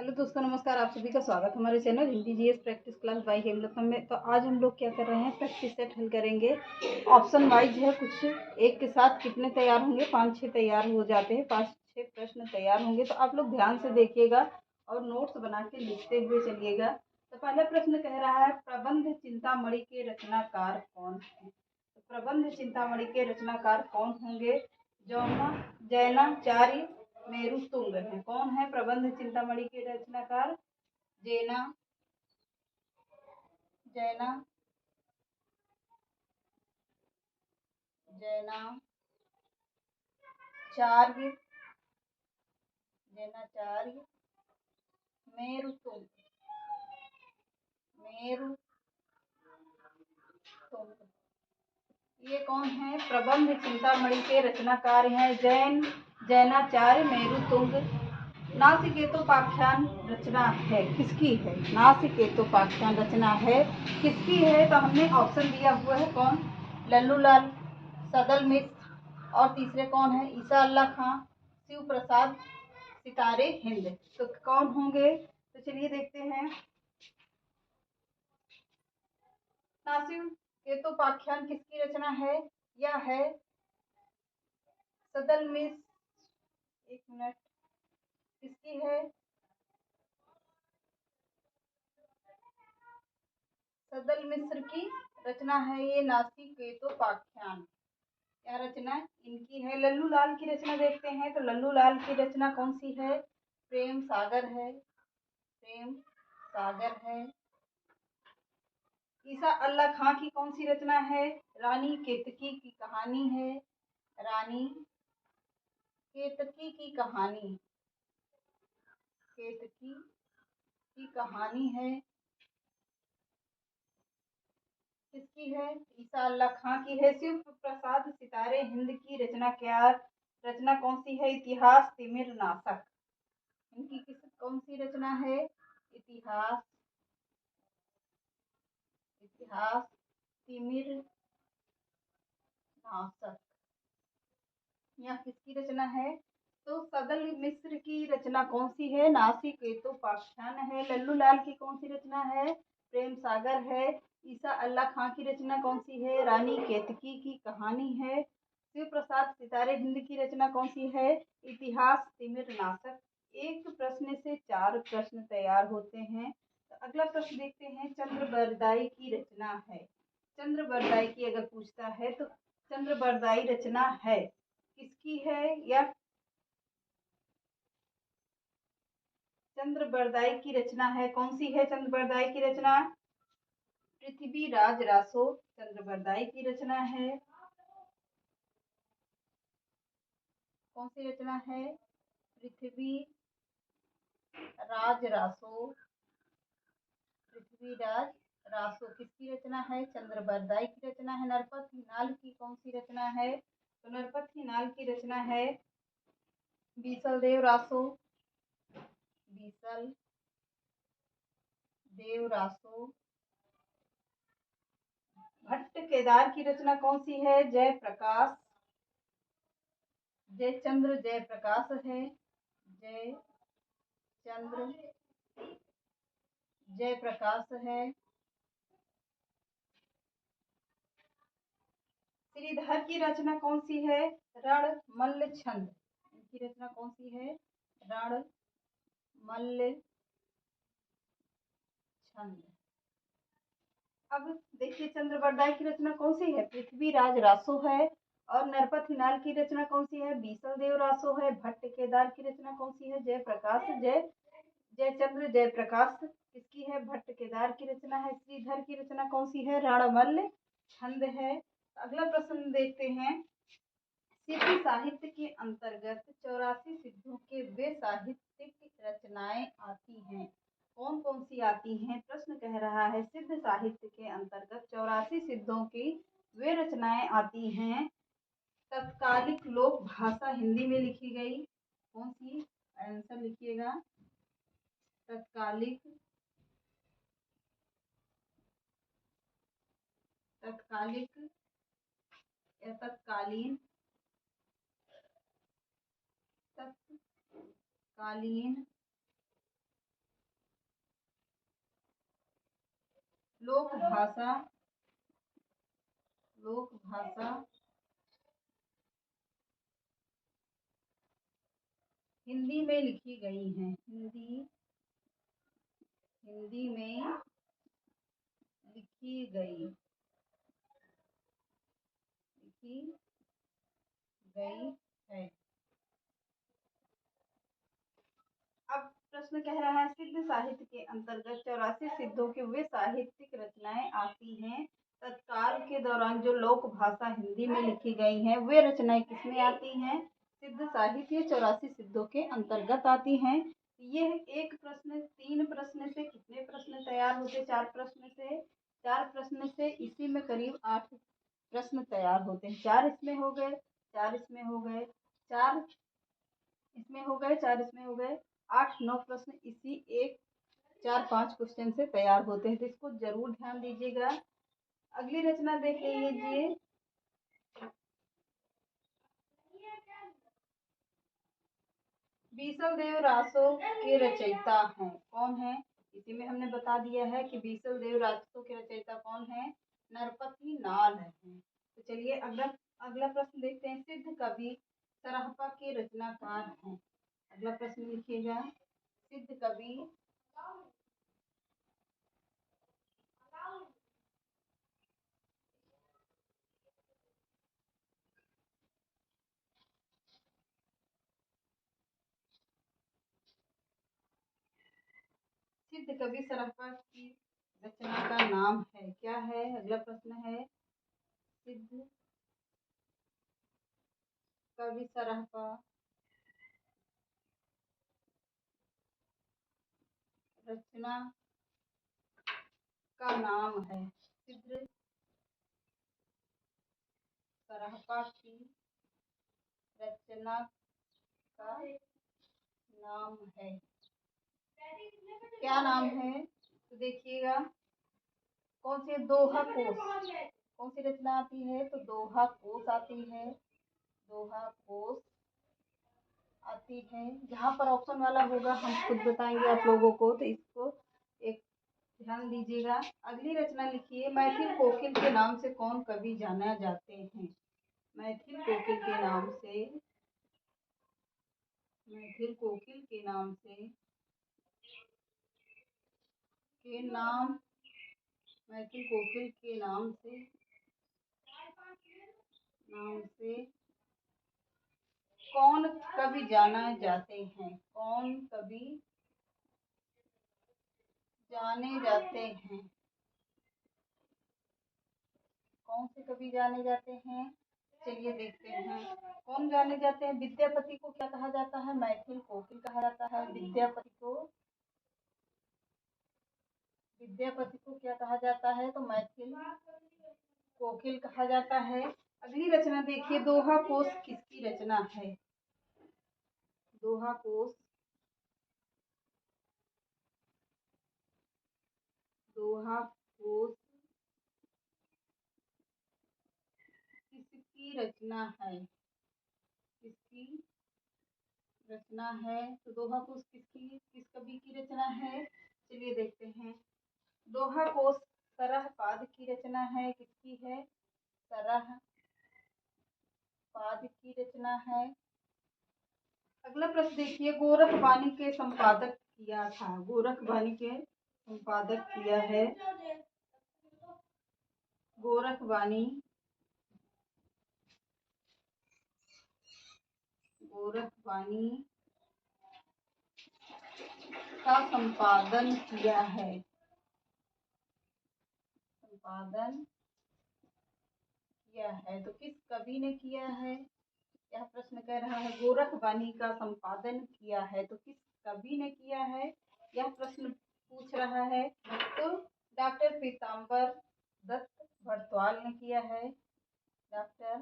Hello दोस्तों, नमस्कार। आप सभी का स्वागत है हमारे channel Hindi GS practice class by Hemlata में। तो आज हम लोग क्या कर रहे हैं, प्रैक्टिस सेट हल करेंगे। ऑप्शन वाइज है, कुछ एक के साथ कितने तैयार होंगे, 5-6 तैयार हो जाते हैं, 5-6 प्रश्न तैयार होंगे। तो आप लोग ध्यान से देखिएगा और नोट्स बना के लिखते हुए चलिएगा। तो पहला प्रश्न कह रहा है, प्रबंध चिंतामणि के रचनाकार कौन है। तो प्रबंध चिंतामणि के रचनाकार कौन होंगे? जैनाचार्य मेरुतुंग है। कौन है प्रबंध चिंतामणि के रचनाकार? जैना जैना जैनाचार्य जैनाचार्य मेरुतुंग मेरुतुंग ये कौन है? प्रबंध चिंतामणि के रचनाकार हैं जैनाचार्य मेरुतुंग। नासिकेतोपाख्यान रचना है किसकी है? नासिकेतोपाख्यान रचना है किसकी है? तो हमने ऑप्शन दिया हुआ है, कौन? लल्लूलाल, सदल मिश्र, और तीसरे कौन है? ईसा अल्लाह खां, शिव प्रसाद, सितारे हिंद। तो कौन होंगे? तो चलिए देखते हैं। नासिकेतोपाख्यान किसकी रचना है? यह है सदल मिश्र। एक मिनट, किसकी है? सदल मिश्र की रचना है ये नासिकेतोपाख्यान। क्या रचना इनकी है? लल्लूलाल की रचना देखते हैं। तो लल्लूलाल की रचना कौन सी है? प्रेम सागर है। प्रेम सागर है। ईसा अल्लाह खां की कौन सी रचना है? रानी केतकी की कहानी है। रानी केतकी की कहानी केतकी की कहानी है। किसकी है? ईसा अल्लाह खां की है। शिव प्रसाद सितारे हिंद की रचना कौन सी है? इतिहास तिमिर नाशक। इनकी कौन सी रचना है? इतिहास तिमिर नाशक। यह किसकी रचना है? तो सदल मिश्र की रचना कौन सी है? नासिकेतोपाख्यान है। लल्लूलाल की कौन सी रचना है? प्रेम सागर है। ईसा अल्लाह खां की रचना कौन सी है? रानी केतकी की कहानी है। शिव प्रसाद सितारे हिंद की रचना कौन सी है? इतिहास तिमिर नाशक। एक प्रश्न से 4 प्रश्न तैयार होते हैं। तो अगला प्रश्न देखते हैं। चंद्रबरदाई की रचना है। चंद्रबरदाई की अगर पूछता है तो चंद्रबरदाई रचना है किसकी है? या चंद्रबरदाई की रचना है कौन सी है? चंद्रबरदाई की रचना पृथ्वीराज रासो चंद्रबरदाई की रचना है। कौन सी रचना है? पृथ्वीराज रासो किसकी रचना है? चंद्रबरदाई की रचना है। नरपत हिनाल की कौन सी रचना है? तो नरपत हिनाल की रचना है बीसल देव रासो भट्ट केदार की रचना कौन सी है? जयचंद्र जयप्रकाश है। जयचंद्र जयप्रकाश है। श्रीधर की रचना कौन सी है? रणमल्ल छंद। इनकी रचना कौन सी है? रणमल्ल छंद। अब देखिए, चंद्रबरदाई की रचना कौन सी है? पृथ्वीराज रासो है। और नरपत हिनाल की रचना कौन सी है? बीसल देव रासो है। भट्ट केदार की रचना कौन सी है? जयचंद्र जयप्रकाश किसकी है? भट्ट केदार की रचना है। श्रीधर की रचना कौन सी है? रणमल्ल छंद है। अगला प्रश्न देखते हैं। सिद्ध साहित्य के अंतर्गत 84 सिद्धों के वे साहित्यिक रचनाएं आती हैं। कौन कौन सी आती हैं? प्रश्न कह रहा है सिद्ध साहित्य के अंतर्गत 84 सिद्धों की वे रचनाएं आती हैं। तत्कालिक लोक भाषा हिंदी में लिखी गई। कौन सी? आंसर लिखिएगा। तत्कालिक या तत्कालीन लोक भाषा हिंदी में लिखी गई हैं। हिंदी में लिखी गई है। अब प्रश्न कह रहा है सिद्ध साहित्य के अंतर्गत 84 सिद्धों की वे साहित्यिक रचनाएं आती हैं तत्काल के दौरान जो लोक भाषा हिंदी में लिखी गई हैं वे रचनाएं किसमें आती हैं? सिद्ध साहित्य 84 सिद्धों के अंतर्गत आती हैं। यह एक प्रश्न 3 प्रश्न से कितने प्रश्न तैयार होते? 4 प्रश्न से इसी में करीब 8 प्रश्न तैयार होते हैं। 4 इसमें हो गए, 4 इसमें हो गए, 4 इसमें हो गए, 4 इसमें हो गए, 8-9 प्रश्न इसी एक 4-5 क्वेश्चन से तैयार होते हैं। तो इसको जरूर ध्यान दीजिएगा। अगली रचना देख लीजिए। बीसल देव रासों के रचयिता हैं। कौन है? इसी में हमने बता दिया है कि बीसल देव रासों के रचयिता कौन है? नरपति नाल है। तो चलिए अगला प्रश्न देखते हैं। सिद्ध कवि सराहपा के रचनाकार हैं। अगला प्रश्न लिखिएगा। सिद्ध कवि सराहपा की रचना का नाम है क्या है? अगला प्रश्न है सिद्ध कवि सराहपा रचना का नाम है। सिद्ध सराहपा की रचना का नाम है। क्या नाम है? तो देखिएगा कौन सी दोहा कोश। कौन सी रचना आती है? तो दोहा कोश आती है। दोहा कोश आती है। जहाँ पर ऑप्शन वाला होगा हम खुद बताएंगे आप लोगों को, तो इसको एक ध्यान दीजिएगा। अगली रचना लिखिए। मैथिल कोकिल के नाम से कौन कवि जाना जाते हैं? मैथिल कोकिल के नाम से मैथिल कोकिल के नाम से मैथिल कोकिल के नाम से कौन कवि जाना जाते हैं? कौन कवि जाने जाते हैं? कौन से कवि जाने जाते हैं? चलिए देखते हैं कौन जाने जाते हैं। विद्यापति को क्या कहा जाता है? मैथिल कोकिल कहा जाता है। विद्यापति को क्या कहा जाता है? तो मैथिल कोकिल कहा जाता है। अगली रचना देखिए। दोहा कोश किसकी रचना है? दोहा कोश किसकी रचना है? तो दोहा कोश किस कवि की रचना है? चलिए देखते हैं। दोहा कोश सरहपाद की रचना है। किसकी है? सरहपाद की रचना है। अगला प्रश्न देखिए। गोरखवाणी के संपादक किया था। गोरखवाणी के संपादक किया है। गोरखवाणी का संपादन किया है। तो किस कवि ने किया है? यह प्रश्न कह रहा है गोरखवाणी का संपादन किया है तो किस कवि ने किया है? यह प्रश्न पूछ रहा है। तो डॉक्टर पीताम्बर दत्त भरद्वाज ने किया है। डॉक्टर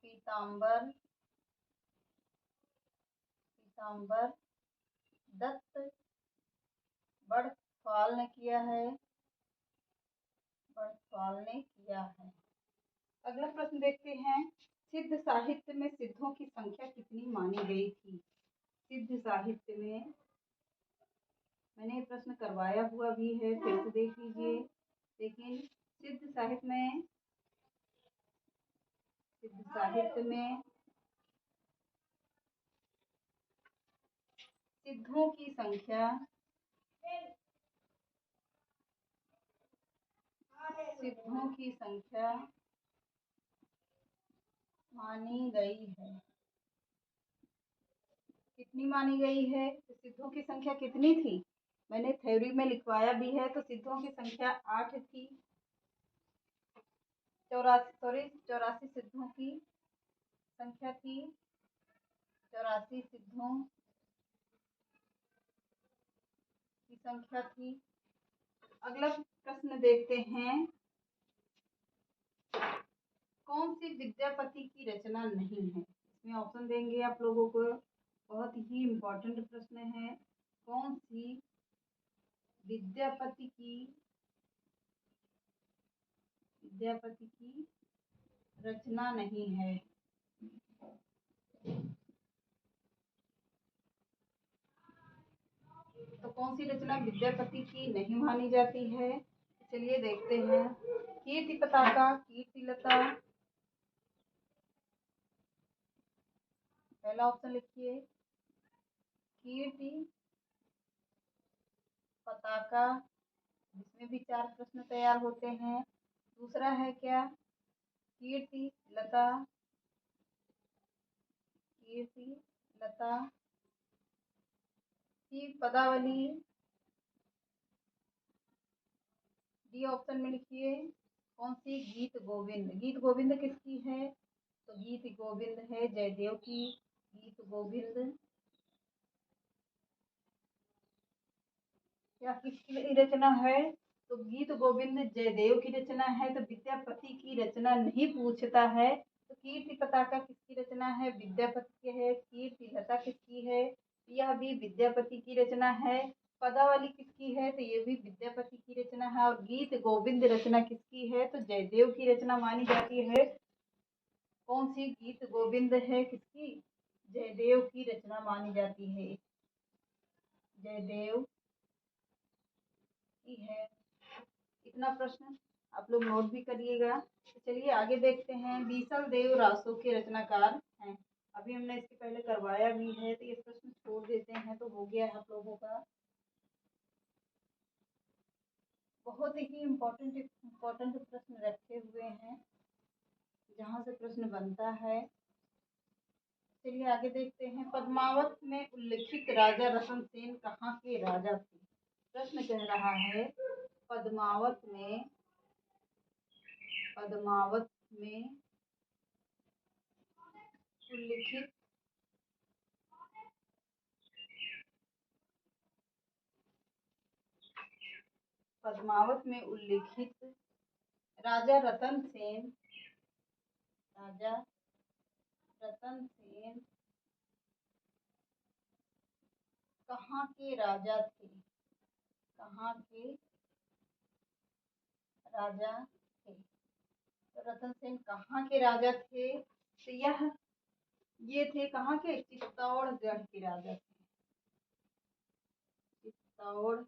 पीताम्बर दत्त भरद्वाज ने किया है। अगला प्रश्न देखते हैं। सिद्ध साहित्य में सिद्धों की संख्या कितनी मानी गई थी? सिद्ध साहित्य में मैंने ये प्रश्न करवाया हुआ भी है, फिर से देख लीजिए। लेकिन सिद्ध साहित्य में सिद्धों की संख्या मानी गई है। कितनी मानी गई है? तो सिद्धों की संख्या कितनी थी? मैंने थ्योरी में लिखवाया भी है। तो सिद्धों की संख्या 8 थी। 84 सिद्धों की संख्या थी। 84 सिद्धों की संख्या थी। अगला प्रश्न देखते हैं। कौन सी विद्यापति की रचना नहीं है? इसमें ऑप्शन देंगे आप लोगों को। बहुत ही इम्पोर्टेंट प्रश्न है। कौन सी विद्यापति की रचना नहीं है? तो कौन सी रचना विद्यापति की नहीं मानी जाती है? चलिए देखते हैं। कीर्ति पताका, कीर्तिलता। पहला ऑप्शन लिखिए, कीर्ति पताका, जिसमें भी 4 प्रश्न तैयार होते हैं। दूसरा है क्या? कीर्ति लता की पदावली। डी ऑप्शन में लिखिए कौन सी? गीत गोविंद। गीत गोविंद किसकी है? तो गीत गोविंद है जयदेव की। गीत गोविंद या किसकी रचना है? तो गीत गोविंद जयदेव की रचना है। तो विद्यापति की रचना नहीं पूछता है। तो कीर्ति पताका किसकी रचना है? विद्यापति की है। कीर्ति लता किसकी है? यह भी विद्यापति की रचना है। पदावली किसकी है? तो ये भी विद्यापति की रचना है। और गीत गोविंद रचना किसकी है? तो जयदेव की रचना मानी जाती है। कौन सी? गीत गोविंद है किसकी? जयदेव की रचना मानी जाती है। जयदेव की है। इतना प्रश्न आप लोग नोट भी करिएगा। तो चलिए आगे देखते हैं। बीसल देव रासो के रचनाकार हैं। अभी हमने इसके पहले करवाया भी है, तो ये प्रश्न छोड़ देते हैं तो हो गया है आप लोगों का। बहुत ही इम्पोर्टेंट प्रश्न रखे हुए हैं, जहाँ से प्रश्न बनता है। चलिए आगे देखते हैं। पद्मावत में उल्लिखित राजा रतन सेन कहाँ के राजा थे? प्रश्न कह रहा है पद्मावत में उल्लिखित राजा रतन सेन कहाँ के राजा थे? कहाँ के राजा थे? तो रतन सेन कहाँ के राजा थे? तो ये थे कहाँ के? चित्तौड़गढ़ के राजा थे। चित्तौड़गढ़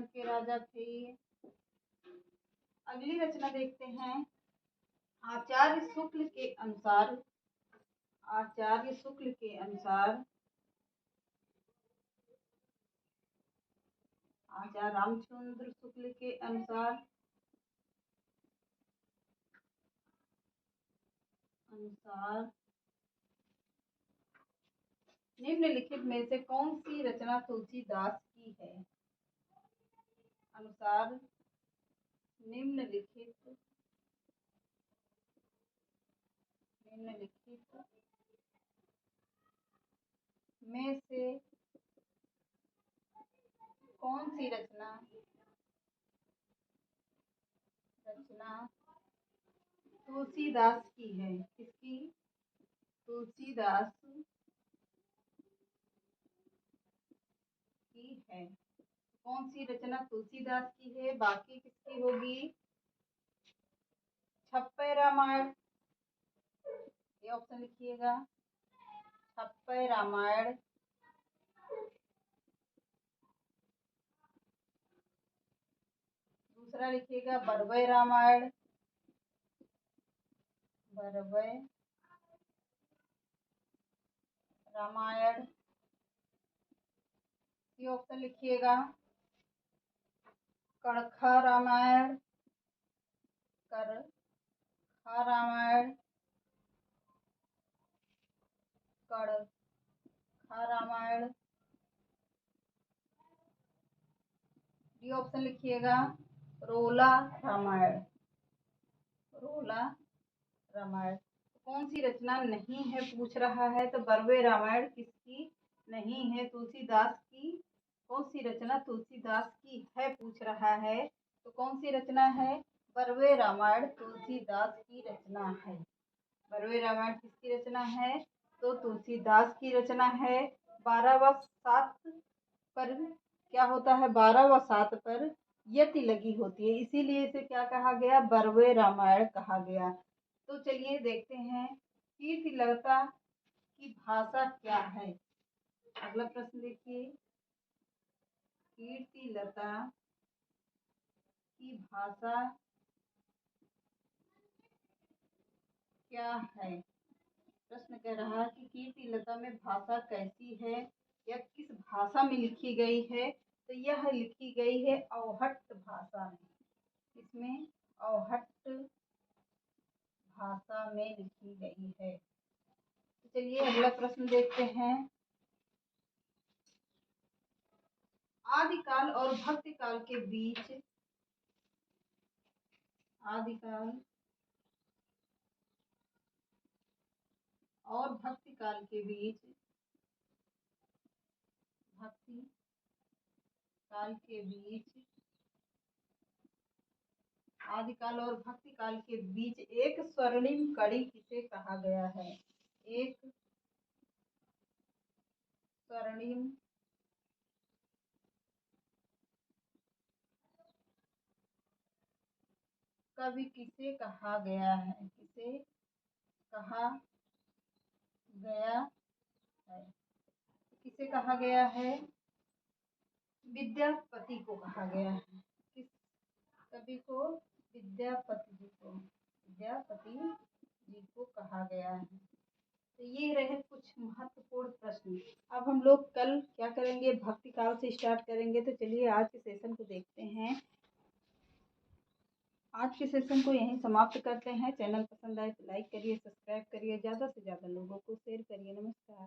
के राजा थे। अगली रचना देखते हैं। आचार्य शुक्ल के अनुसार आचार्य रामचंद्र शुक्ल के अनुसार निम्नलिखित में से कौन सी रचना तुलसीदास की है? अनुसार निम्नलिखित में से कौन सी रचना तुलसीदास की है? किसकी? तुलसीदास की है। कौन सी रचना तुलसीदास की है? बाकी किसकी होगी? छप्पर रामायण। ये ऑप्शन लिखिएगा, छप्पर रामायण दूसरा लिखिएगा बरवय रामायण, बरवय रामायण। ये ऑप्शन लिखिएगा कड़खा रामायण, कड़खा रामायण, कड़खा रामायण। डी ऑप्शन लिखिएगा रोला रामायण, रोला रामायण। कौन सी रचना नहीं है पूछ रहा है, तो बरवे रामायण किसकी नहीं है? तुलसीदास की। कौन सी रचना तुलसीदास की है पूछ रहा है, तो कौन सी रचना है? बरवे रामायण तुलसीदास की रचना है। बरवे रामायण किसकी रचना है? तो तुलसीदास की रचना है। 12 व 7 पर क्या होता है? 12 व 7 पर यति लगी होती है, इसीलिए इसे क्या कहा गया? बरवे रामायण कहा गया। तो चलिए देखते हैं कीर्तिलता की भाषा क्या है। अगला प्रश्न देखिए, कीर्तिलता की भाषा क्या है? प्रश्न कह रहा है कि कीर्तिलता में भाषा कैसी है या किस भाषा में लिखी गई है, तो यह लिखी गई है अवहट्ट भाषा में। इसमें अवहट्ट भाषा में लिखी गई है। तो चलिए अगला प्रश्न देखते हैं, आदिकाल और भक्तिकाल के बीच, आदिकाल और भक्तिकाल के बीच, भक्ति काल के बीच, आदिकाल और भक्तिकाल के बीच एक स्वर्णिम कड़ी किसे कहा गया है? एक स्वर्णिम कवि किसे कहा गया है? किसे कहा गया है? किसे कहा गया है? विद्यापति को कहा गया है। किस कवि को? विद्यापति जी को, विद्यापति जी को कहा गया है। तो ये रहे कुछ महत्वपूर्ण प्रश्न। अब हम लोग कल क्या करेंगे? भक्ति काल से स्टार्ट करेंगे। तो चलिए आज के सेशन को देखते हैं। आज के सेशन को यहीं समाप्त करते हैं। चैनल पसंद आए तो लाइक करिए, सब्सक्राइब करिए, ज़्यादा से ज़्यादा लोगों को शेयर करिए। नमस्कार।